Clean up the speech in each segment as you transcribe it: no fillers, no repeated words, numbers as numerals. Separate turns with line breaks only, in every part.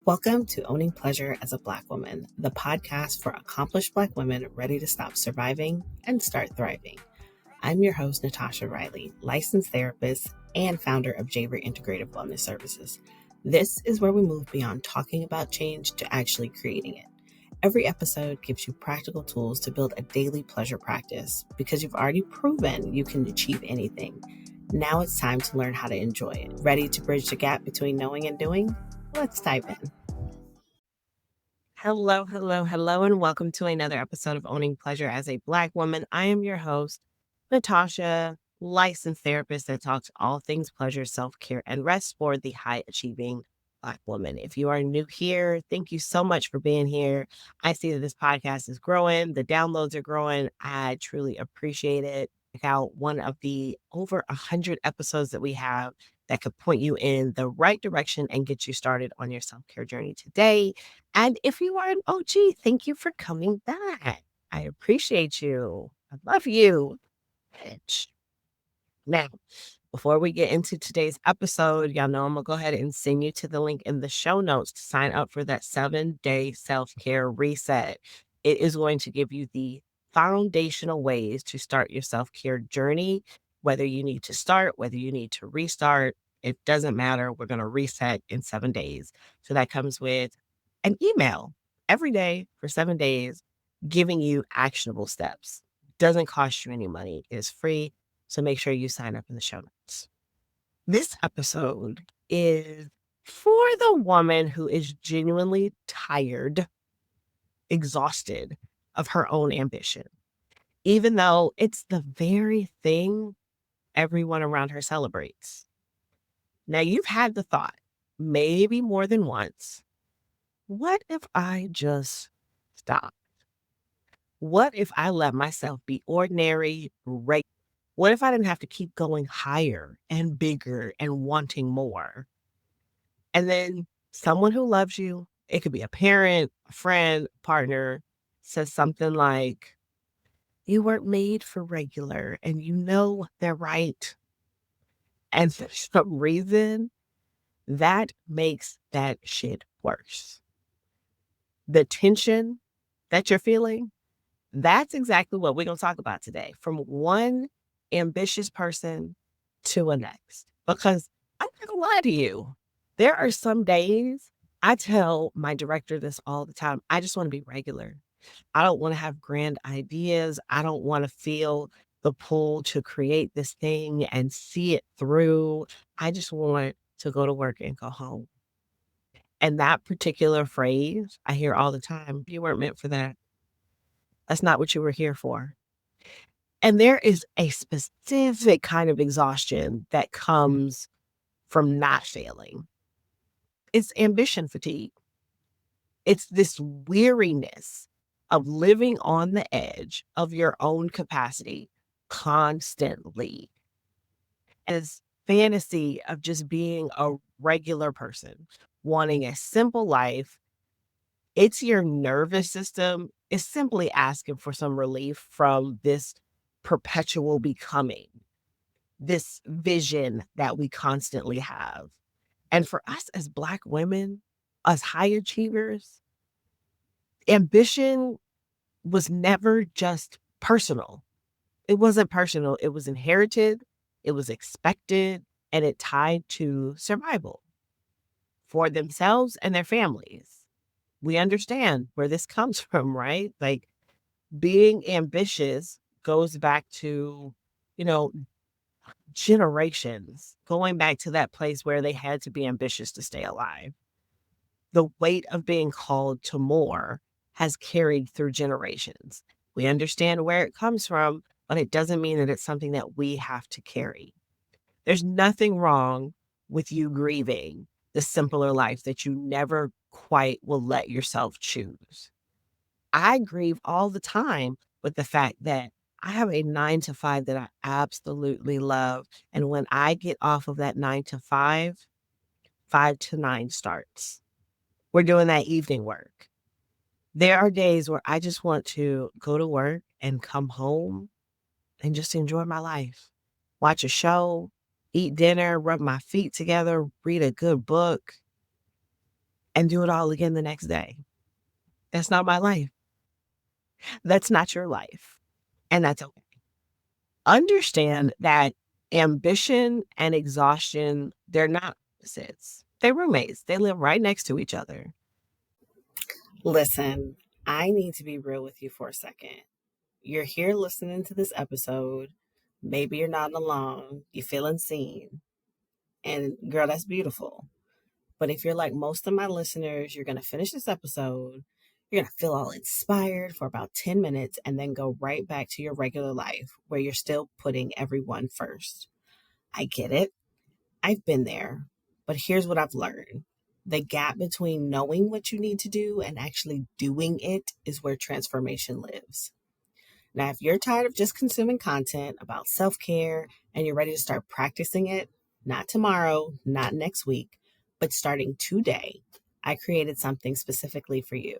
Welcome to Owning Pleasure as a Black Woman, the podcast for accomplished Black women ready to stop surviving and start thriving. I'm your host, Natasha Riley, licensed therapist and founder of Javer Integrative Wellness Services. This is where we move beyond talking about change to actually creating it. Every episode gives you practical tools to build a daily pleasure practice because you've already proven you can achieve anything. Now it's time to learn how to enjoy it. Ready to bridge the gap between knowing and doing? Let's dive in. Hello, and welcome to another episode of Owning Pleasure as a Black Woman. I am your host, Natasha, licensed therapist that talks all things pleasure, self-care, and rest for the high-achieving Black woman. If you are new here, thank you so much for being here. I see that this podcast is growing. The downloads are growing. I truly appreciate it. Check out one of the over 100 episodes that we have that could point you in the right direction and get you started on your self-care journey today. And if you are an OG, thank you for coming back. I appreciate you. I love you. Bitch. Now, before we get into today's episode, y'all know I'm going to go ahead and send you to the link in the show notes to sign up for that 7-day self-care reset. It is going to give you the foundational ways to start your self-care journey, whether you need to start, whether you need to restart. It doesn't matter. We're going to reset in 7 days. So that comes with an email every day for 7 days, giving you actionable steps. Doesn't cost you any money. It is free. So make sure you sign up in the show notes. This episode is for the woman who is genuinely tired, exhausted of her own ambition, even though it's the very thing everyone around her celebrates. Now, you've had the thought, maybe more than once, what if I just stopped? What if I let myself be ordinary, regular? What if I didn't have to keep going higher and bigger and wanting more? And then someone who loves you, it could be a parent, a friend, partner, says something like, you weren't made for regular, and you know they're right. And for some reason, that makes that shit worse. The tension that you're feeling, that's exactly what we're going to talk about today. From one ambitious person to a next. Because I'm not going to lie to you. There are some days I tell my director this all the time. I just want to be regular. I don't want to have grand ideas. I don't want to feel the pull to create this thing and see it through. I just want to go to work and go home. And that particular phrase I hear all the time, you weren't meant for that. That's not what you were here for. And there is a specific kind of exhaustion that comes from not failing. It's ambition fatigue. It's this weariness of living on the edge of your own capacity constantly. As fantasy of just being a regular person, wanting a simple life. It's your nervous system is simply asking for some relief from this perpetual becoming, this vision that we constantly have. And for us as Black women, us high achievers, ambition was never just personal. It wasn't personal. It was inherited, it was expected, and it tied to survival for themselves and their families. We understand where this comes from, right? Like being ambitious goes back to, you know, generations, going back to that place where they had to be ambitious to stay alive. The weight of being called to more has carried through generations. We understand where it comes from, but it doesn't mean that it's something that we have to carry. There's nothing wrong with you grieving the simpler life that you never quite will let yourself choose. I grieve all the time with the fact that I have a 9 to 5 that I absolutely love. And when I get off of that 9 to 5, 5 to 9 starts. We're doing that evening work. There are days where I just want to go to work and come home and just enjoy my life. Watch a show, eat dinner, rub my feet together, read a good book. and do it all again the next day. That's not my life. That's not your life. And that's okay. Understand that ambition and exhaustion, they're not opposites. They're roommates. They live right next to each other. Listen, I need to be real with you for a second. You're here listening to this episode. Maybe you're not alone. You feel unseen. And girl, that's beautiful. But if you're like most of my listeners, you're going to finish this episode. You're going to feel all inspired for about 10 minutes and then go right back to your regular life where you're still putting everyone first. I get it. I've been there. But here's what I've learned: the gap between knowing what you need to do and actually doing it is where transformation lives. Now, if you're tired of just consuming content about self care and you're ready to start practicing it, not tomorrow, not next week, but starting today, I created something specifically for you.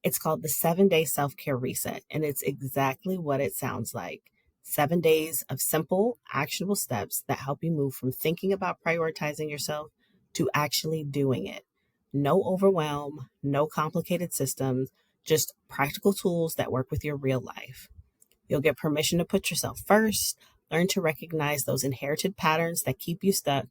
It's called the 7-Day Self Care Reset, and it's exactly what it sounds like. 7 days of simple, actionable steps that help you move from thinking about prioritizing yourself to actually doing it. No overwhelm, no complicated systems, just practical tools that work with your real life. You'll get permission to put yourself first, learn to recognize those inherited patterns that keep you stuck,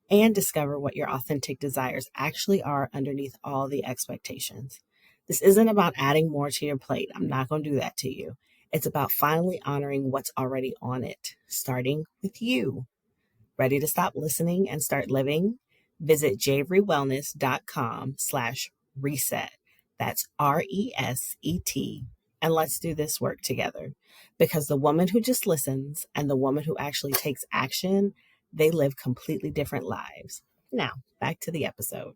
and discover what your authentic desires actually are underneath all the expectations. This isn't about adding more to your plate. I'm not going to do that to you. It's about finally honoring what's already on it, starting with you. Ready to stop listening and start living? Visit javerywellness.com/reset. That's RESET. And let's do this work together. Because the woman who just listens and the woman who actually takes action, they live completely different lives. Now, back to the episode.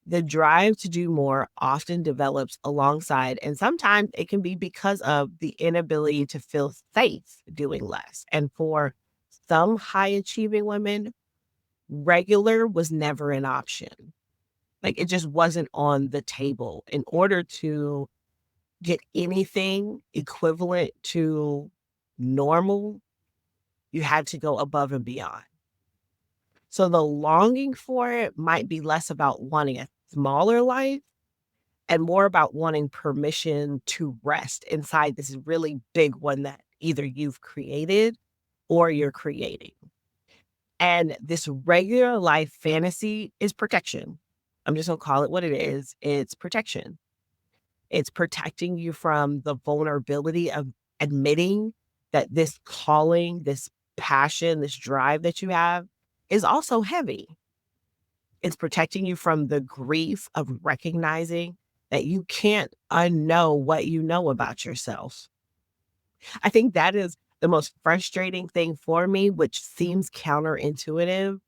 The drive to do more often develops alongside, and sometimes it can be because of the inability to feel safe doing less. And for some high achieving women, regular was never an option. Like it just wasn't on the table. In order to get anything equivalent to normal, you had to go above and beyond. So the longing for it might be less about wanting a smaller life and more about wanting permission to rest inside this really big one that either you've created or you're creating. And this regular life fantasy is protection. I'm just going to call it what it is. It's protection. It's protecting you from the vulnerability of admitting that this calling, this passion, this drive that you have is also heavy. It's protecting you from the grief of recognizing that you can't unknow what you know about yourself. I think that is the most frustrating thing for me, which seems counterintuitive,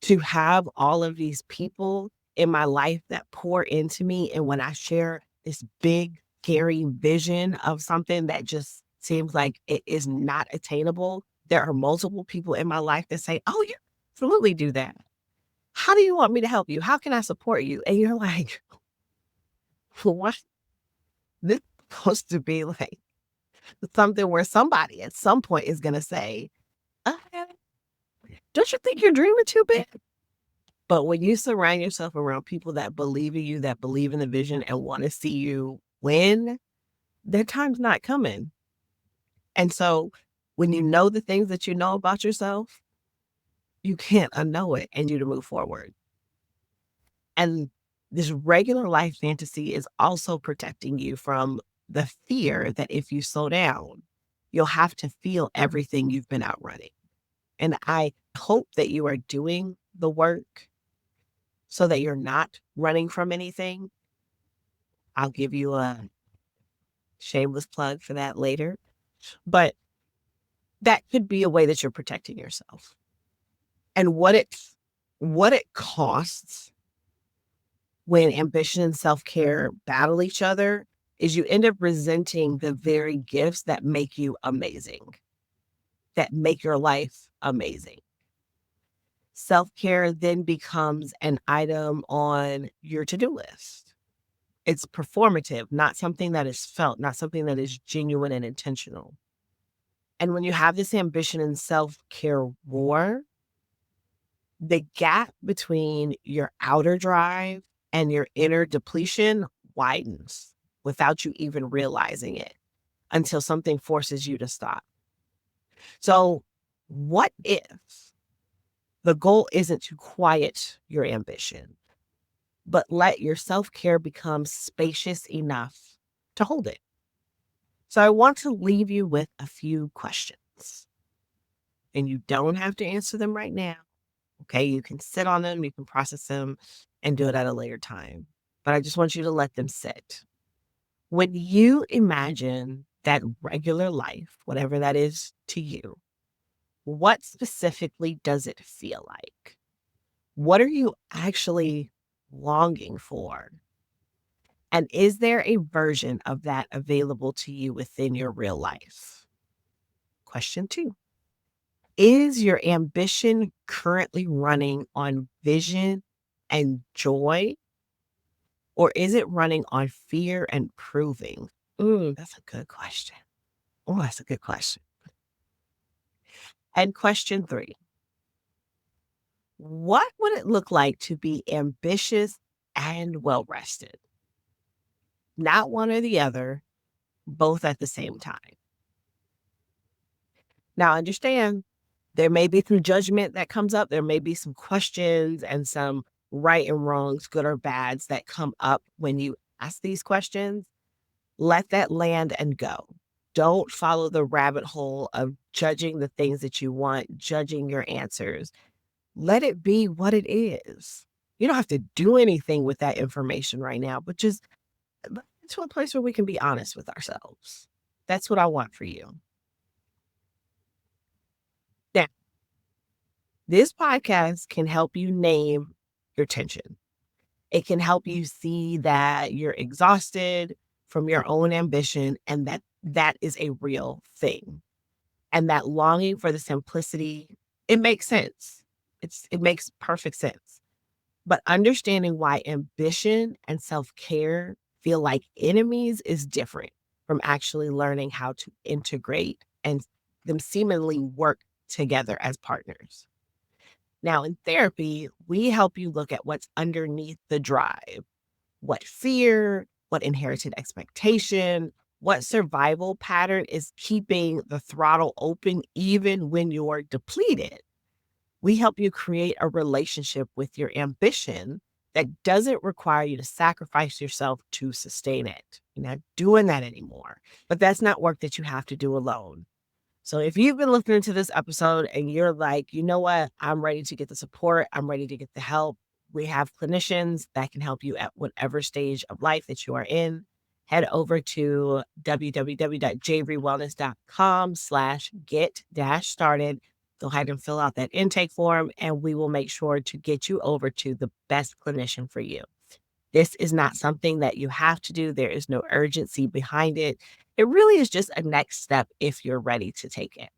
to have all of these people in my life that pour into me. And when I share this big, scary vision of something that just seems like it is not attainable, there are multiple people in my life that say, "Oh, you absolutely do that. How do you want me to help you? How can I support you?" And you're like, what? This is supposed to be like something where somebody at some point is going to say, uh, "Don't you think you're dreaming too big?" But when you surround yourself around people that believe in you, that believe in the vision and want to see you win, their time's not coming. And so when you know the things that you know about yourself, you can't unknow it and you to move forward. And this regular life fantasy is also protecting you from the fear that if you slow down, you'll have to feel everything you've been outrunning. And I hope that you are doing the work so that you're not running from anything. I'll give you a shameless plug for that later. But that could be a way that you're protecting yourself. And what it costs when ambition and self-care battle each other is you end up resenting the very gifts that make you amazing, that make your life amazing. Self-care then becomes an item on your to-do list. It's performative, not something that is felt, not something that is genuine and intentional. And when you have this ambition and self-care war, the gap between your outer drive and your inner depletion widens without you even realizing it until something forces you to stop. So, what if the goal isn't to quiet your ambition, but let your self care become spacious enough to hold it? So, I want to leave you with a few questions, and you don't have to answer them right now. Okay. You can sit on them, you can process them, and do it at a later time. But I just want you to let them sit. When you imagine that regular life, whatever that is to you, what specifically does it feel like? What are you actually longing for? And is there a version of that available to you within your real life? Question two. Is your ambition currently running on vision and joy, or is it running on fear and proving? Ooh, that's a good question. Oh, that's a good question. And question three. What would it look like to be ambitious and well rested? Not one or the other, both at the same time. Now, understand there may be some judgment that comes up. There may be some questions and some right and wrongs, good or bads that come up when you ask these questions. Let that land and go. Don't follow the rabbit hole of judging the things that you want, judging your answers. Let it be what it is. You don't have to do anything with that information right now, but just get to a place where we can be honest with ourselves. That's what I want for you. Now, this podcast can help you name your tension. It can help you see that you're exhausted from your own ambition and that that is a real thing. And that longing for the simplicity, it makes sense. It makes perfect sense. But understanding why ambition and self-care feel like enemies is different from actually learning how to integrate and them seemingly work together as partners. Now, in therapy, we help you look at what's underneath the drive, what fear, what inherited expectation, what survival pattern is keeping the throttle open even when you're depleted. We help you create a relationship with your ambition that doesn't require you to sacrifice yourself to sustain it. You're not doing that anymore. But that's not work that you have to do alone. So if you've been listening to this episode and you're like, you know what, I'm ready to get the support, I'm ready to get the help. We have clinicians that can help you at whatever stage of life that you are in. Head over to www.jvrewellness.com/get-started. Go ahead and fill out that intake form, and we will make sure to get you over to the best clinician for you. This is not something that you have to do. There is no urgency behind it. It really is just a next step if you're ready to take it.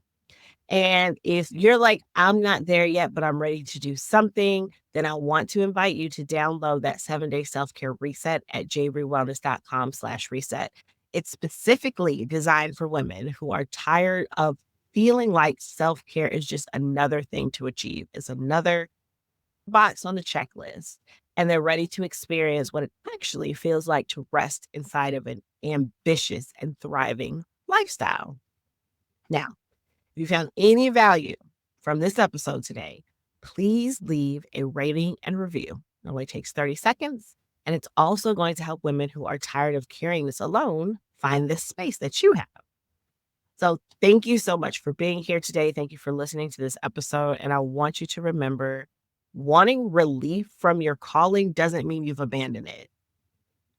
And if you're like, I'm not there yet, but I'm ready to do something, then I want to invite you to download that 7-day self-care reset at jrewellness.com/reset. It's specifically designed for women who are tired of feeling like self-care is just another thing to achieve. It's another box on the checklist, and they're ready to experience what it actually feels like to rest inside of an ambitious and thriving lifestyle. Now, if you found any value from this episode today, please leave a rating and review. It only takes 30 seconds, and it's also going to help women who are tired of carrying this alone find this space that you have. So thank you so much for being here today. Thank you for listening to this episode. And I want you to remember, wanting relief from your calling doesn't mean you've abandoned it.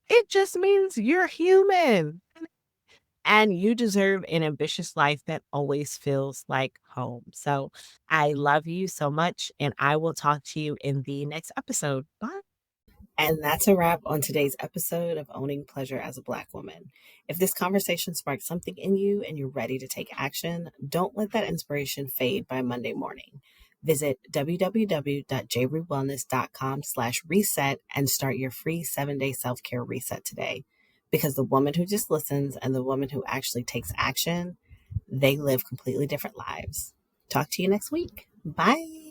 It just means you're human and you deserve an ambitious life that always feels like home. So I love you so much, and I will talk to you in the next episode. Bye. And that's a wrap on today's episode of Owning Pleasure as a Black Woman. If this conversation sparked something in you and you're ready to take action, don't let that inspiration fade by Monday morning. Visit www.jrewellness.com/reset and start your free 7-day self-care reset today. Because the woman who just listens and the woman who actually takes action, they live completely different lives. Talk to you next week. Bye.